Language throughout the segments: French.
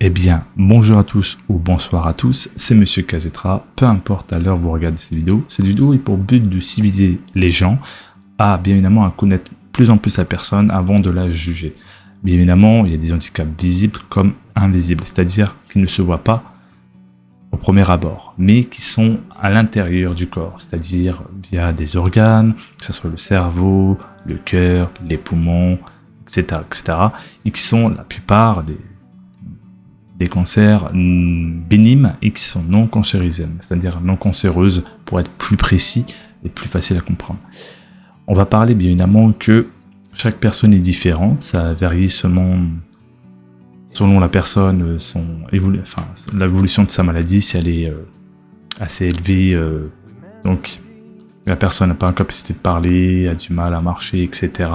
Eh bien, bonjour à tous ou bonsoir à tous, c'est Monsieur Kazetra, peu importe à l'heure où vous regardez cette vidéo est pour but de civiliser les gens à, bien évidemment, à connaître plus en plus la personne avant de la juger. Bien évidemment, il y a des handicaps visibles comme invisibles, c'est-à-dire qui ne se voient pas au premier abord, mais qui sont à l'intérieur du corps, c'est-à-dire via des organes, que ce soit le cerveau, le cœur, les poumons, etc., et qui sont la plupart des cancers bénignes et qui sont non cancérigènes, c'est-à-dire non cancéreuses pour être plus précis et plus facile à comprendre. On va parler bien évidemment que chaque personne est différente, ça varie selon la personne, l'évolution de sa maladie, si elle est assez élevée, donc la personne n'a pas la capacité de parler, a du mal à marcher, etc.,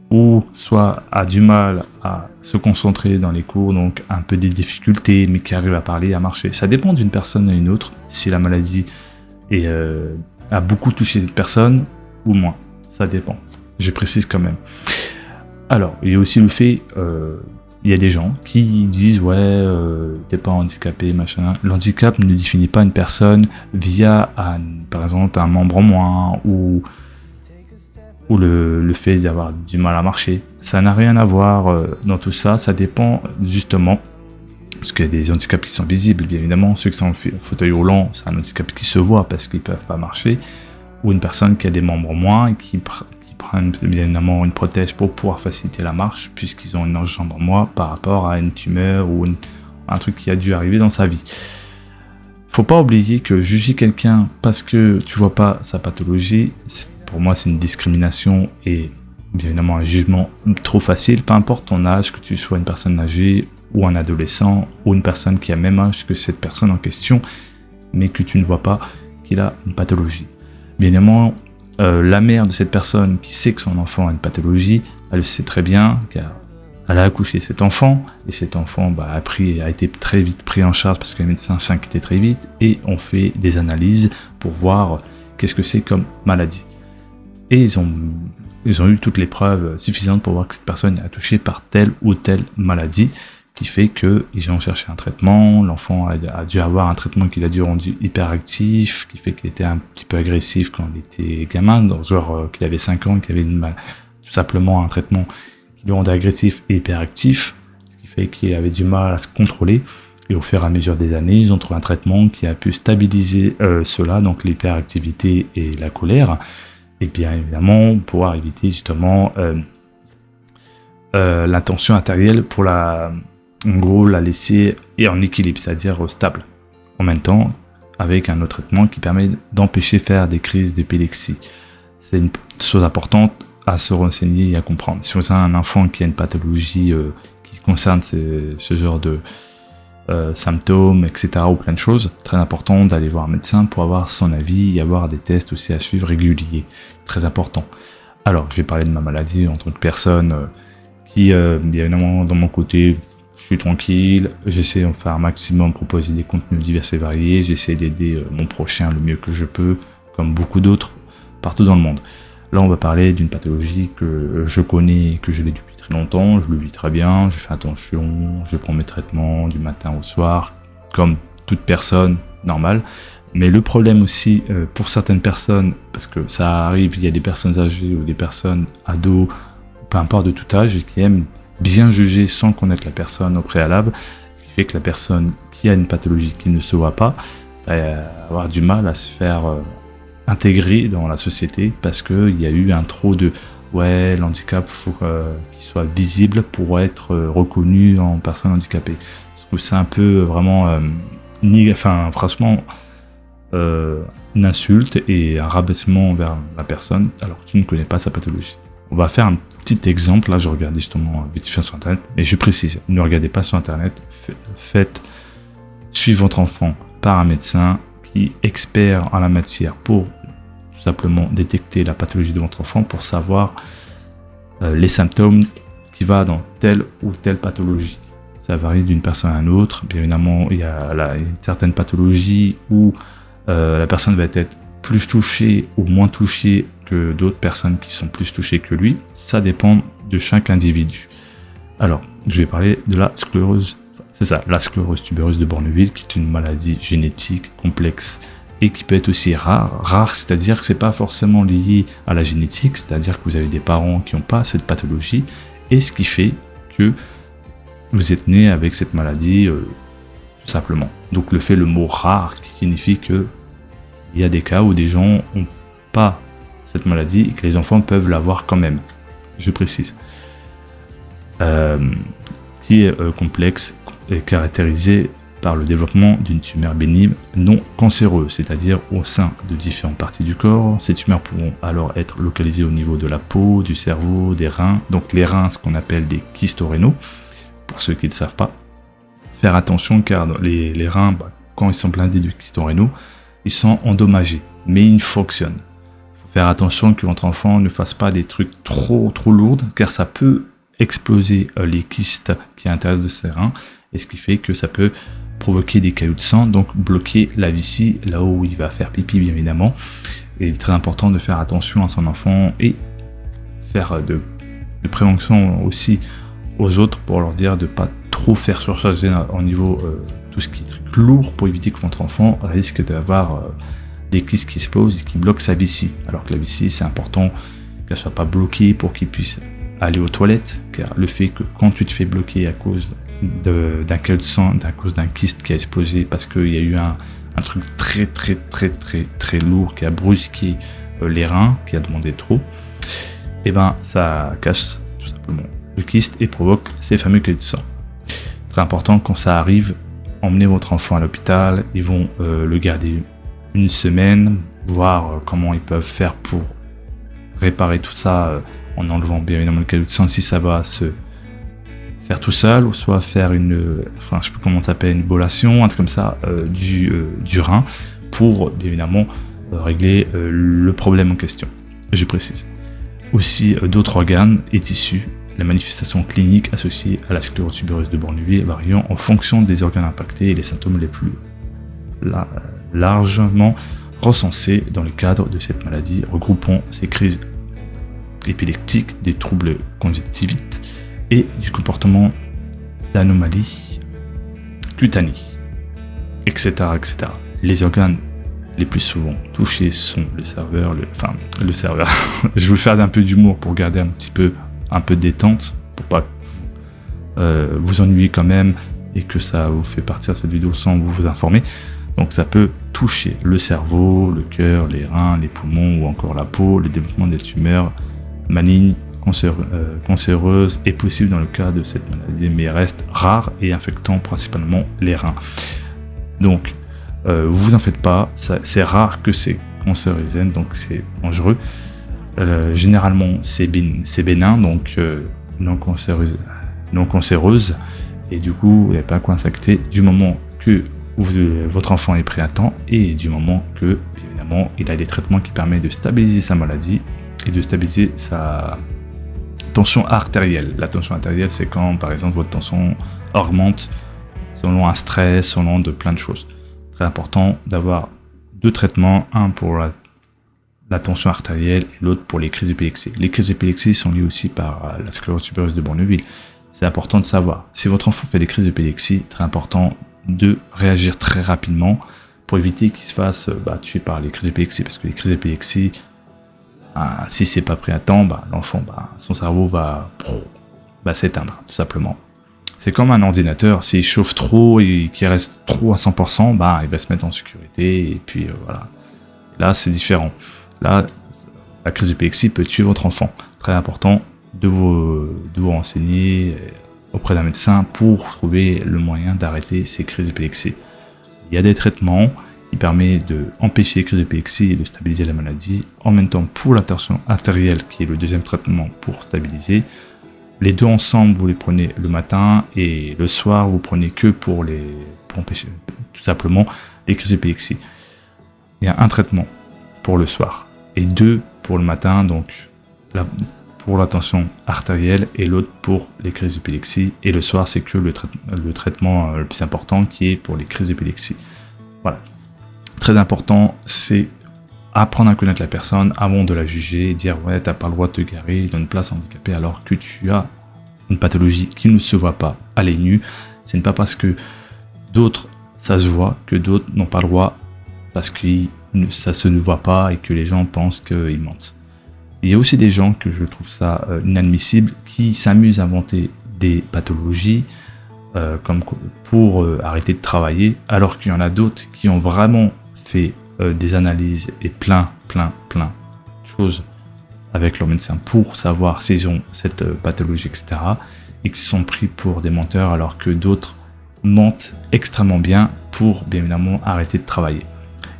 ou soit a du mal à se concentrer dans les cours, donc un peu des difficultés, mais qui arrive à parler, à marcher. Ça dépend d'une personne à une autre, si la maladie a beaucoup touché cette personne, ou moins. Ça dépend. Je précise quand même. Alors, il y a aussi le fait, il y a des gens qui disent, ouais, t'es pas handicapé, machin. L'handicap ne définit pas une personne via, par exemple, un membre en moins, ou le fait d'avoir du mal à marcher. Ça n'a rien à voir dans tout ça, ça dépend justement, parce qu'il y a des handicaps qui sont visibles, bien évidemment, ceux qui sont en fauteuil roulant, c'est un handicap qui se voit parce qu'ils ne peuvent pas marcher, ou une personne qui a des membres en moins et qui prennent bien évidemment une prothèse pour pouvoir faciliter la marche, puisqu'ils ont une jambe en moins par rapport à une tumeur ou un truc qui a dû arriver dans sa vie. Faut pas oublier que juger quelqu'un parce que tu vois pas sa pathologie, pour moi, c'est une discrimination et bien évidemment un jugement trop facile, peu importe ton âge, que tu sois une personne âgée ou un adolescent ou une personne qui a le même âge que cette personne en question, mais que tu ne vois pas qu'il a une pathologie. Bien évidemment, la mère de cette personne qui sait que son enfant a une pathologie, elle le sait très bien, car elle a accouché cet enfant, et cet enfant a été très vite pris en charge parce que les médecins s'inquiétaient très vite, et on fait des analyses pour voir qu'est-ce que c'est comme maladie. Et ils ont eu toutes les preuves suffisantes pour voir que cette personne est touchée par telle ou telle maladie, qui fait qu'ils ont cherché un traitement, l'enfant a dû avoir un traitement qui l'a dû rendre hyperactif, qui fait qu'il était un petit peu agressif quand il était gamin, genre qu'il avait 5 ans, qu'il avait tout simplement un traitement qui le rendait agressif et hyperactif, ce qui fait qu'il avait du mal à se contrôler. Et au fur et à mesure des années, ils ont trouvé un traitement qui a pu stabiliser cela, donc l'hyperactivité et la colère, et bien évidemment pouvoir éviter justement la tension artérielle pour la laisser en équilibre, c'est-à-dire stable. En même temps, avec un autre traitement qui permet d'empêcher de faire des crises d'épilepsie. C'est une chose importante à se renseigner et à comprendre. Si vous avez un enfant qui a une pathologie qui concerne ce genre de symptômes, etc., ou plein de choses, très important d'aller voir un médecin pour avoir son avis et avoir des tests aussi à suivre réguliers. Très important. Alors, je vais parler de ma maladie en tant que personne qui, bien évidemment, dans mon côté, je suis tranquille, j'essaie de faire un maximum, proposer des contenus divers et variés, j'essaie d'aider mon prochain le mieux que je peux, comme beaucoup d'autres, partout dans le monde. Là, on va parler d'une pathologie que je connais, que je l'ai depuis très longtemps, je le vis très bien, je fais attention, je prends mes traitements du matin au soir, comme toute personne normale. Mais le problème aussi, pour certaines personnes, parce que ça arrive, il y a des personnes âgées ou des personnes ados, peu importe de tout âge, et qui aiment bien juger sans connaître la personne au préalable, ce qui fait que la personne qui a une pathologie qui ne se voit pas, va avoir du mal à se faire intégrer dans la société parce qu'il y a eu un trop de ouais, l'handicap, faut qu'il soit visible pour être reconnu en personne handicapée. Parce que c'est un peu vraiment franchement une insulte et un rabaissement vers la personne alors que tu ne connais pas sa pathologie. On va faire un petit exemple, là je regardais justement vite fait sur internet, et je précise, ne regardez pas sur internet, suivez votre enfant par un médecin qui est expert en la matière pour tout simplement détecter la pathologie de votre enfant pour savoir les symptômes qui vont dans telle ou telle pathologie. Ça varie d'une personne à une autre, bien évidemment il y a une certaine pathologie où la personne va être plus touchée ou moins touchée que d'autres personnes qui sont plus touchées que lui, ça dépend de chaque individu. Alors, je vais parler de la sclérose C'est ça, la sclérose tubereuse de Bourneville, qui est une maladie génétique complexe et qui peut être aussi rare. Rare, c'est-à-dire que c'est pas forcément lié à la génétique, c'est-à-dire que vous avez des parents qui n'ont pas cette pathologie, et ce qui fait que vous êtes né avec cette maladie, tout simplement. Donc le mot rare, qui signifie que il y a des cas où des gens n'ont pas cette maladie et que les enfants peuvent l'avoir quand même. Je précise. Qui est complexe et caractérisé par le développement d'une tumeur bénigne non cancéreuse, c'est-à-dire au sein de différentes parties du corps. Ces tumeurs pourront alors être localisées au niveau de la peau, du cerveau, des reins. Donc les reins, ce qu'on appelle des kystes rénaux, pour ceux qui ne savent pas. Faire attention car les reins, quand ils sont blindés de kystes rénaux, ils sont endommagés, mais ils fonctionnent. Il faut faire attention que votre enfant ne fasse pas des trucs trop lourds, car ça peut exploser les kystes qui sont à l'intérieur de ses reins, et ce qui fait que ça peut provoquer des caillots de sang, donc bloquer la vessie, là où il va faire pipi bien évidemment. Et il est très important de faire attention à son enfant et faire de prévention aussi aux autres pour leur dire de ne pas trop faire surcharger au niveau tout ce qui est truc lourd, pour éviter que votre enfant risque d'avoir des kystes qui explosent et qui bloquent sa vessie. Alors que la vessie, c'est important qu'elle ne soit pas bloquée pour qu'il puisse aller aux toilettes, car le fait que quand tu te fais bloquer à cause d'un caillot de sang, à cause d'un kyste qui a explosé parce qu'il y a eu un truc très lourd qui a brusqué les reins, qui a demandé trop, et ben ça casse tout simplement le kyste et provoque ces fameux caillots de sang. Très important, quand ça arrive, emmenez votre enfant à l'hôpital, ils vont le garder une semaine, voir comment ils peuvent faire pour réparer tout ça en enlevant bien évidemment le caillot de sang si ça va se faire tout seul, ou soit faire une, enfin je sais pas comment ça s'appelle, une bolation, un truc comme ça, du rein, pour bien évidemment régler le problème en question. Je précise. Aussi d'autres organes et tissus, la manifestation clinique associée à la sclérose tubereuse de Bourneville variant en fonction des organes impactés et les symptômes les plus largement recensés dans le cadre de cette maladie, regroupant ces crises épileptiques, des troubles conjonctivites et du comportement d'anomalies cutanées, etc., etc. Les organes les plus souvent touchés sont le serveur, le serveur. Je vous faire un peu d'humour pour garder un peu de détente, pour pas vous ennuyer quand même et que ça vous fait partir cette vidéo sans vous informer. Donc ça peut toucher le cerveau, le cœur, les reins, les poumons ou encore la peau. Le développement des tumeurs malignes, cancéreuses est possible dans le cas de cette maladie, mais reste rare et infectant principalement les reins. Donc vous en faites pas, c'est rare que c'est cancérigène, donc c'est dangereux. Généralement c'est bénin, donc non cancéreuse, et du coup il n'y a pas quoi s'inquiéter du moment que votre enfant est prêt à temps et du moment que évidemment il a des traitements qui permettent de stabiliser sa maladie et de stabiliser sa tension artérielle. La tension artérielle, c'est quand par exemple votre tension augmente selon un stress, selon de plein de choses. Très important d'avoir deux traitements, un pour la tension artérielle et l'autre pour les crises d'épilepsie. Les crises d'épilepsie sont liées aussi par la sclérose tubereuse de Bourneville. C'est important de savoir. Si votre enfant fait des crises d'épilepsie, très important de réagir très rapidement pour éviter qu'il se fasse tuer par les crises d'épilepsie. Parce que les crises d'épilepsie, si c'est pas pris à temps, l'enfant, son cerveau va s'éteindre, tout simplement. C'est comme un ordinateur, s'il chauffe trop et qu'il reste trop à 100%, il va se mettre en sécurité et puis voilà. Là, c'est différent. Là, la crise d'épilepsie peut tuer votre enfant. Très important de vous renseigner auprès d'un médecin pour trouver le moyen d'arrêter ces crises d'épilepsie. Il y a des traitements qui permettent d'empêcher les crises d'épilepsie et de stabiliser la maladie. En même temps, pour la tension artérielle, qui est le deuxième traitement pour stabiliser, les deux ensemble, vous les prenez le matin et le soir, vous prenez que pour empêcher tout simplement les crises d'épilepsie. Il y a un traitement pour le soir et deux pour le matin, donc pour la tension artérielle et l'autre pour les crises d'épilepsie. Et le soir, c'est que le traitement le plus important qui est pour les crises d'épilepsie. Voilà. Très important, c'est apprendre à connaître la personne avant de la juger, dire ouais, t'as pas le droit de te garer dans une place handicapée alors que tu as une pathologie qui ne se voit pas à l'œil nu. Ce n'est pas parce que d'autres, ça se voit, que d'autres n'ont pas le droit parce que ça se ne voit pas et que les gens pensent qu'ils mentent. Il y a aussi des gens que je trouve ça inadmissible qui s'amusent à inventer des pathologies comme pour arrêter de travailler, alors qu'il y en a d'autres qui ont vraiment fait des analyses et plein de choses avec leur médecin pour savoir s'ils ont cette pathologie, etc. et qui sont pris pour des menteurs alors que d'autres mentent extrêmement bien pour bien évidemment arrêter de travailler.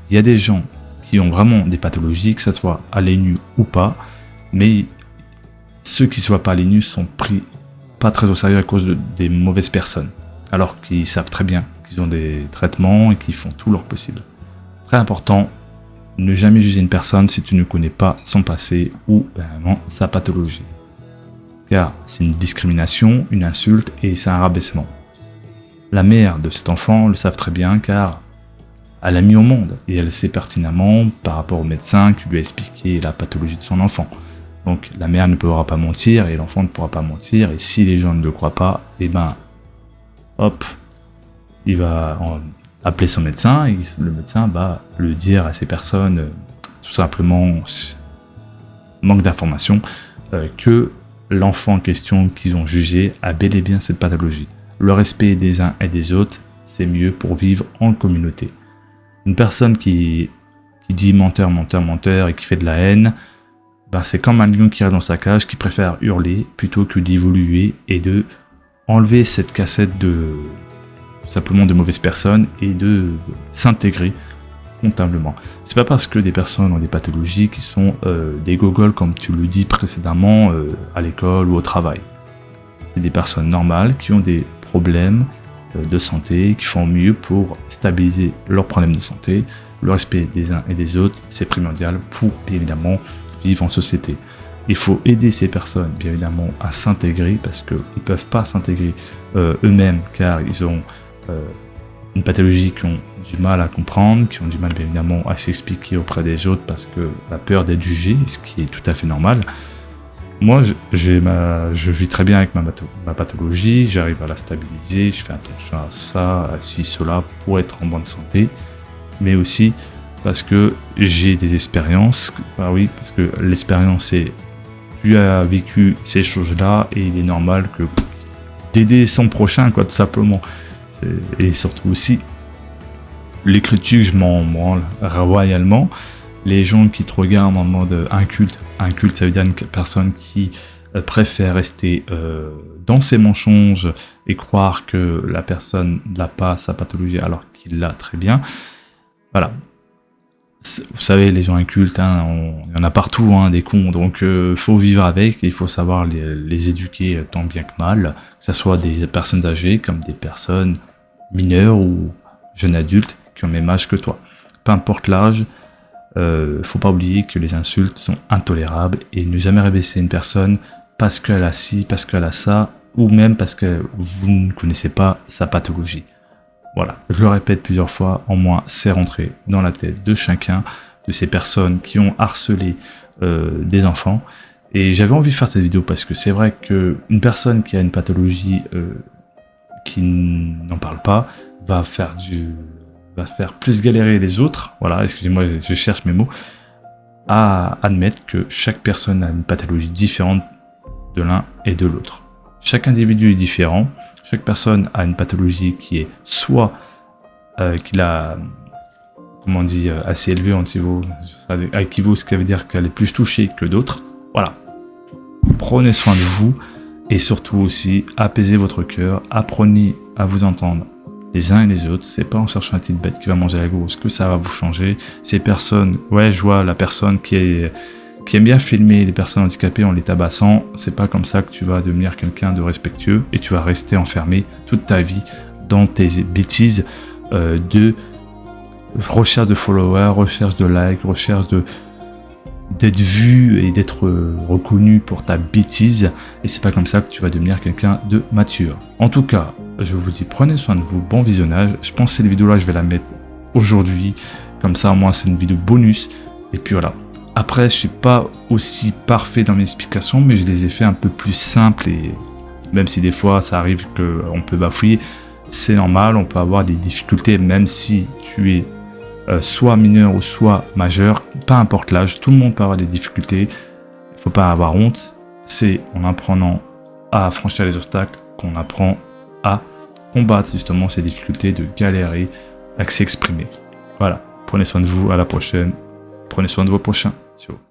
Il y a des gens qui ont vraiment des pathologies, que ce soit à l'œil nu ou pas, mais ceux qui ne se voient pas à l'œil nu sont pris pas très au sérieux à cause des mauvaises personnes, alors qu'ils savent très bien qu'ils ont des traitements et qu'ils font tout leur possible. Très important, ne jamais juger une personne si tu ne connais pas son passé ou vraiment sa pathologie. Car c'est une discrimination, une insulte et c'est un rabaissement. La mère de cet enfant le savent très bien car elle l'a mis au monde et elle sait pertinemment par rapport au médecin qui lui a expliqué la pathologie de son enfant. Donc la mère ne pourra pas mentir et l'enfant ne pourra pas mentir et si les gens ne le croient pas, et ben hop, il va appeler son médecin et le médecin va le dire à ces personnes tout simplement manque d'information que l'enfant en question qu'ils ont jugé a bel et bien cette pathologie. Le respect des uns et des autres, c'est mieux pour vivre en communauté. Une personne qui dit menteur, menteur, menteur et qui fait de la haine, ben c'est comme un lion qui reste dans sa cage, qui préfère hurler plutôt que d'évoluer et de enlever cette cassette de simplement de mauvaises personnes et de s'intégrer comptablement. C'est pas parce que des personnes ont des pathologies qui sont des gogoles comme tu le dis précédemment à l'école ou au travail. C'est des personnes normales qui ont des problèmes de santé, qui font mieux pour stabiliser leurs problèmes de santé. Le respect des uns et des autres, c'est primordial pour bien évidemment vivre en société. Il faut aider ces personnes bien évidemment à s'intégrer parce qu'ils ne peuvent pas s'intégrer eux-mêmes car ils ont une pathologie qui ont du mal à comprendre, qui ont du mal bien évidemment à s'expliquer auprès des autres parce que la peur d'être jugé, ce qui est tout à fait normal. Moi, je vis très bien avec ma pathologie, j'arrive à la stabiliser, je fais attention à ça, à ci, cela, pour être en bonne santé, mais aussi parce que j'ai des expériences. Ah oui, parce que l'expérience, c'est tu as vécu ces choses-là et il est normal que d'aider son prochain, quoi, tout simplement. Et surtout aussi, les critiques, je m'en branle royalement. Les gens qui te regardent en mode inculte, ça veut dire une personne qui préfère rester dans ses mensonges et croire que la personne n'a pas sa pathologie alors qu'il l'a très bien. Voilà. Vous savez, les gens incultes, hein, il y en a partout, hein, des cons, donc faut vivre avec, il faut savoir les éduquer tant bien que mal, que ce soit des personnes âgées comme des personnes mineures ou jeunes adultes qui ont le même âge que toi. Peu importe l'âge, faut pas oublier que les insultes sont intolérables et ne jamais rabaisser une personne parce qu'elle a ci, parce qu'elle a ça, ou même parce que vous ne connaissez pas sa pathologie. Voilà, je le répète plusieurs fois, en moins c'est rentré dans la tête de chacun de ces personnes qui ont harcelé des enfants. Et j'avais envie de faire cette vidéo parce que c'est vrai qu'une personne qui a une pathologie qui n'en parle pas va faire plus galérer les autres, voilà, excusez-moi, je cherche mes mots, à admettre que chaque personne a une pathologie différente de l'un et de l'autre. Chaque individu est différent. Chaque personne a une pathologie qui est soit qu'il a, comment on dit, assez élevée en niveau, ça équivaut, ce qui veut dire qu'elle est plus touchée que d'autres. Voilà. Prenez soin de vous et surtout aussi apaisez votre cœur. Apprenez à vous entendre les uns et les autres. C'est pas en cherchant une petite bête qui va manger la grosse que ça va vous changer. Ces personnes, ouais, je vois la personne qui aime bien filmer les personnes handicapées en les tabassant, c'est pas comme ça que tu vas devenir quelqu'un de respectueux et tu vas rester enfermé toute ta vie dans tes bêtises de recherche de followers, recherche de likes, recherche d'être vu et d'être reconnu pour ta bêtise et c'est pas comme ça que tu vas devenir quelqu'un de mature. En tout cas, je vous dis prenez soin de vous, bon visionnage. Je pense que cette vidéo là je vais la mettre aujourd'hui, comme ça au moins c'est une vidéo bonus et puis voilà. Après, je suis pas aussi parfait dans mes explications, mais je les ai fait un peu plus simples et même si des fois ça arrive qu'on peut bafouiller, c'est normal, on peut avoir des difficultés, même si tu es soit mineur ou soit majeur, peu importe l'âge, tout le monde peut avoir des difficultés, il ne faut pas avoir honte. C'est en apprenant à franchir les obstacles qu'on apprend à combattre justement ces difficultés, de galérer, à s'exprimer. Voilà, prenez soin de vous, à la prochaine, prenez soin de vos prochains. Ciao.